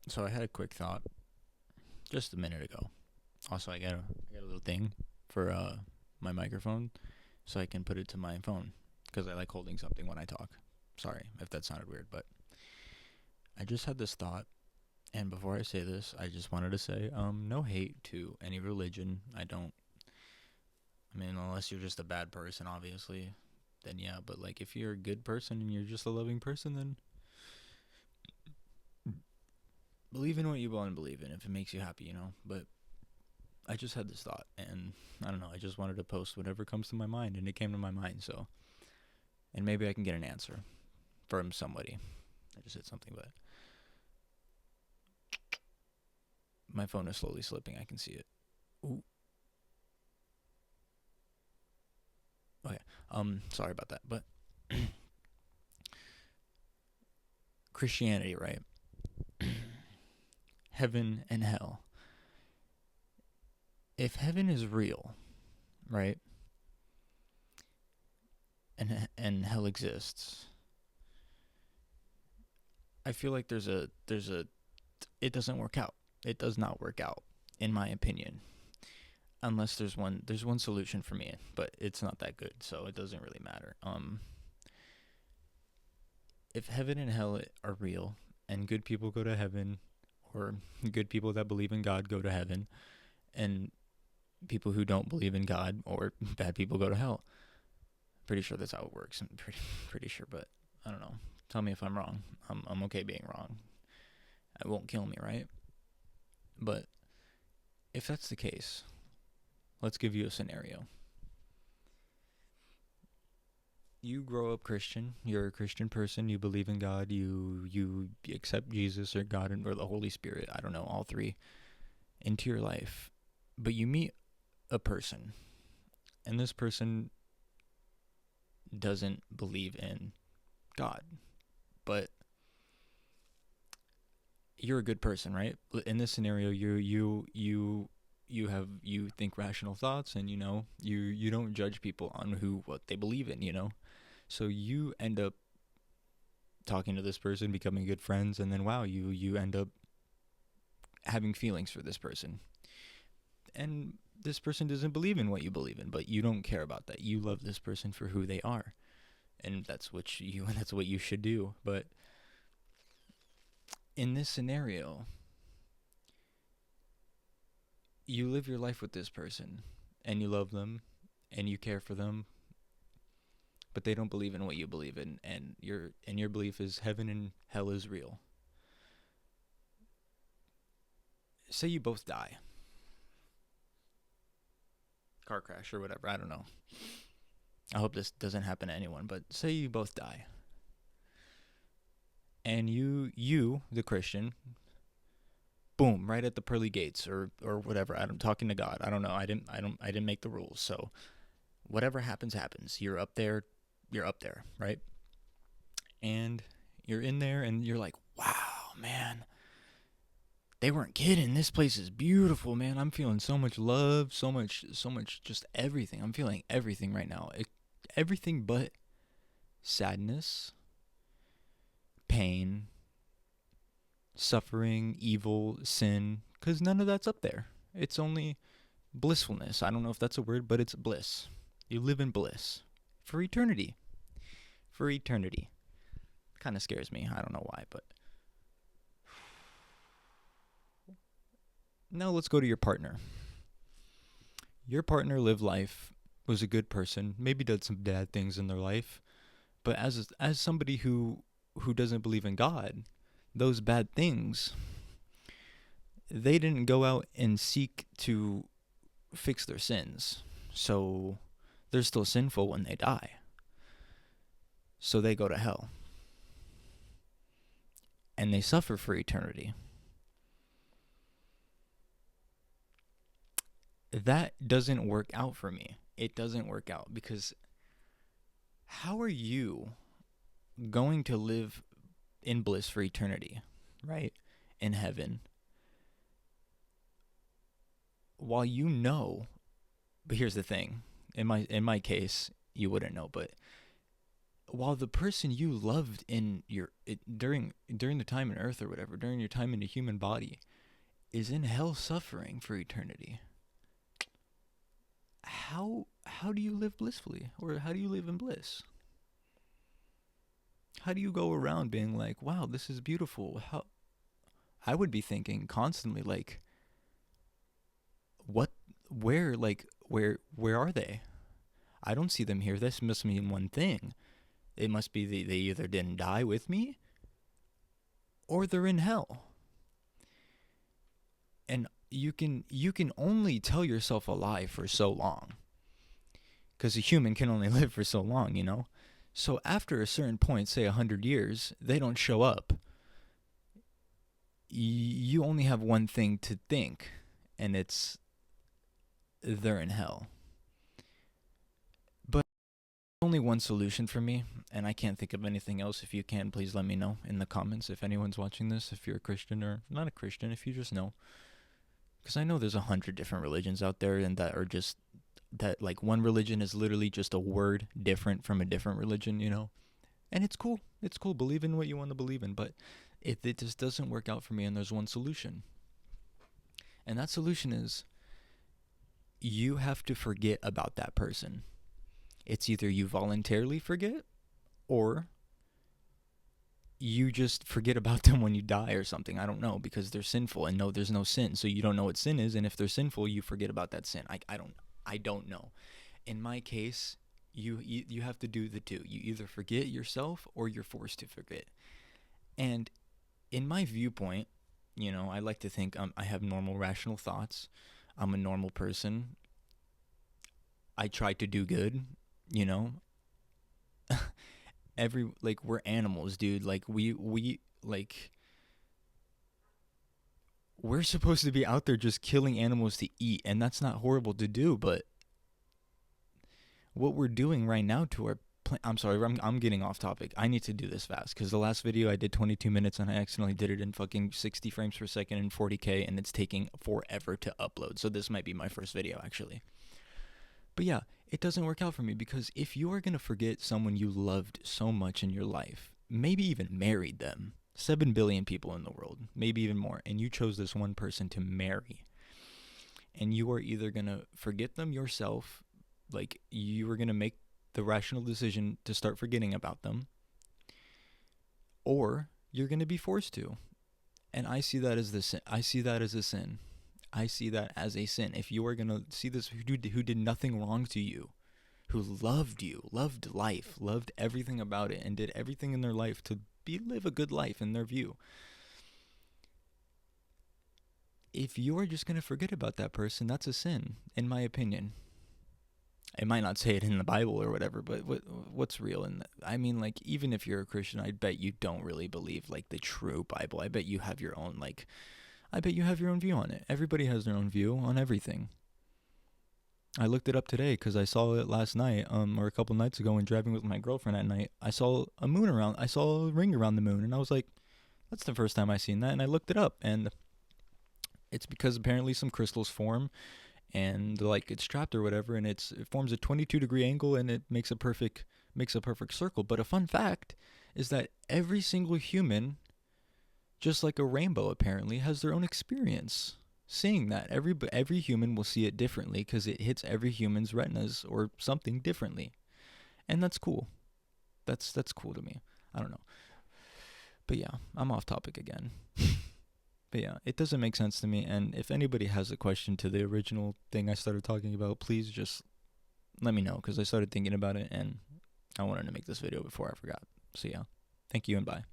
So I had a quick thought just a minute ago. Also, I got a little thing for my microphone, so I can put it to my phone because I like holding something when I talk. Sorry if that sounded weird, but I just had this thought, and before I say this, I just wanted to say, no hate to any religion. I don't. I mean, unless you're just a bad person, obviously, then yeah. But like, if you're a good person and you're just a loving person, then believe in what you want to believe in if it makes you happy, you know. But I just had this thought, and I don't know. I just wanted to post whatever comes to my mind, and it came to my mind. So, and maybe I can get an answer from somebody. I just said something, but my phone is slowly slipping. I can see it. Ooh. Okay. Sorry about that. But Christianity, right? Heaven and hell. If heaven is real, right, and hell exists, I feel like there's a it doesn't work out. It does not work out, in my opinion. Unless there's one solution for me, but it's not that good, so it doesn't really matter. If heaven and hell are real, and good people go to heaven, or good people that believe in God go to heaven, and people who don't believe in God or bad people go to hell. Pretty sure that's how it works. I'm pretty sure, but I don't know. Tell me if I'm wrong. I'm okay being wrong. It won't kill me, right? But if that's the case, let's give you a scenario. You grow up Christian. You're a Christian person. You believe in God. You accept Jesus or God or the Holy Spirit. I don't know, all three into your life. But you meet a person, and this person doesn't believe in God, but you're a good person, right? In this scenario, you think rational thoughts, and you don't judge people on what they believe in, So you end up talking to this person, becoming good friends, and then wow, you end up having feelings for this person. And this person doesn't believe in what you believe in, but you don't care about that. You love this person for who they are. And that's what you should do. But in this scenario, you live your life with this person and you love them and you care for them, but they don't believe in what you believe in, and your belief is heaven and hell is real. Say you both die, car crash or whatever, I don't know. I hope this doesn't happen to anyone, but say you both die, and you the Christian, boom, right at the pearly gates or whatever. I'm talking to God. I don't know. I didn't make the rules. So whatever happens. You're up there. You're up there, right? And you're in there and you're like, "Wow, man. They weren't kidding. This place is beautiful, man. I'm feeling so much love, so much just everything. I'm feeling everything right now. Everything but sadness, pain, suffering, evil, sin, cuz none of that's up there. It's only blissfulness. I don't know if that's a word, but it's bliss. You live in bliss for eternity. For eternity. Kind of scares me. I don't know why, but now let's go to your partner. Your partner lived life, was a good person, maybe did some bad things in their life, but as somebody who doesn't believe in God, those bad things, they didn't go out and seek to fix their sins. So they're still sinful when they die. So they go to hell and they suffer for eternity. That doesn't work out for me. It doesn't work out because how are you going to live in bliss for eternity, right? In heaven, while you know, but here's the thing. In my case, you wouldn't know, but while the person you loved in during the time on earth or whatever, during your time in the human body, is in hell suffering for eternity, how do you live blissfully, or how do you live in bliss? How do you go around being like, wow, this is beautiful? How I would be thinking constantly like, what, where, like, where are they? I don't see them here. This must mean one thing. It must be they either didn't die with me, or they're in hell. And you can only tell yourself a lie for so long, because a human can only live for so long, you know. So after a certain point, say 100 years, they don't show up. You only have one thing to think, and it's they're in hell. But only one solution for me, and I can't think of anything else. If you can, please let me know in the comments if anyone's watching this, if you're a Christian or not a Christian, if you just know. Because I know there's 100 different religions out there, and that are just, that like one religion is literally just a word different from a different religion, you know? And it's cool. It's cool. Believe in what you want to believe in. But if it just doesn't work out for me, and there's one solution. And that solution is, you have to forget about that person. It's either you voluntarily forget, or you just forget about them when you die or something. I don't know, because they're sinful, and no, there's no sin. So you don't know what sin is, and if they're sinful, you forget about that sin. I don't know. In my case, you have to do the two. You either forget yourself, or you're forced to forget. And in my viewpoint, you know, I like to think I have normal, rational thoughts. I'm a normal person. I try to do good, you know. Like, we're animals, dude. Like, we like, we're supposed to be out there just killing animals to eat, and that's not horrible to do, but what we're doing right now to our I'm sorry, I'm getting off topic. I need to do this fast, because the last video I did 22 minutes, and I accidentally did it in fucking 60 frames per second and 40K, and it's taking forever to upload. So this might be my first video, actually. But yeah, it doesn't work out for me, because if you are going to forget someone you loved so much in your life, maybe even married them, 7 billion people in the world, maybe even more, and you chose this one person to marry, and you are either going to forget them yourself, like you are going to make the rational decision to start forgetting about them, or you're going to be forced to. And I see that as the sin. I see that as a sin. I see that as a sin. If you are going to see this, who did nothing wrong to you, who loved you, loved life, loved everything about it, and did everything in their life to live a good life in their view. If you are just going to forget about that person, that's a sin, in my opinion. It might not say it in the Bible or whatever, but what's real? And I mean, like, even if you're a Christian, I bet you don't really believe like the true Bible. I bet you have your own, like, I bet you have your own view on it. Everybody has their own view on everything. I looked it up today because I saw it last night, or a couple nights ago when driving with my girlfriend at night. I saw a ring around the moon, and I was like, that's the first time I seen that. And I looked it up, and it's because apparently some crystals form, and like it's trapped or whatever, and it forms a 22-degree angle, and it makes a perfect circle. But a fun fact is that every single human, just like a rainbow, apparently has their own experience seeing that. Every human will see it differently, because it hits every human's retinas or something differently, and that's cool. That's cool to me. I don't know, but yeah, I'm off topic again. But yeah, it doesn't make sense to me. And if anybody has a question to the original thing I started talking about, please just let me know, because I started thinking about it and I wanted to make this video before I forgot. So yeah, thank you and bye.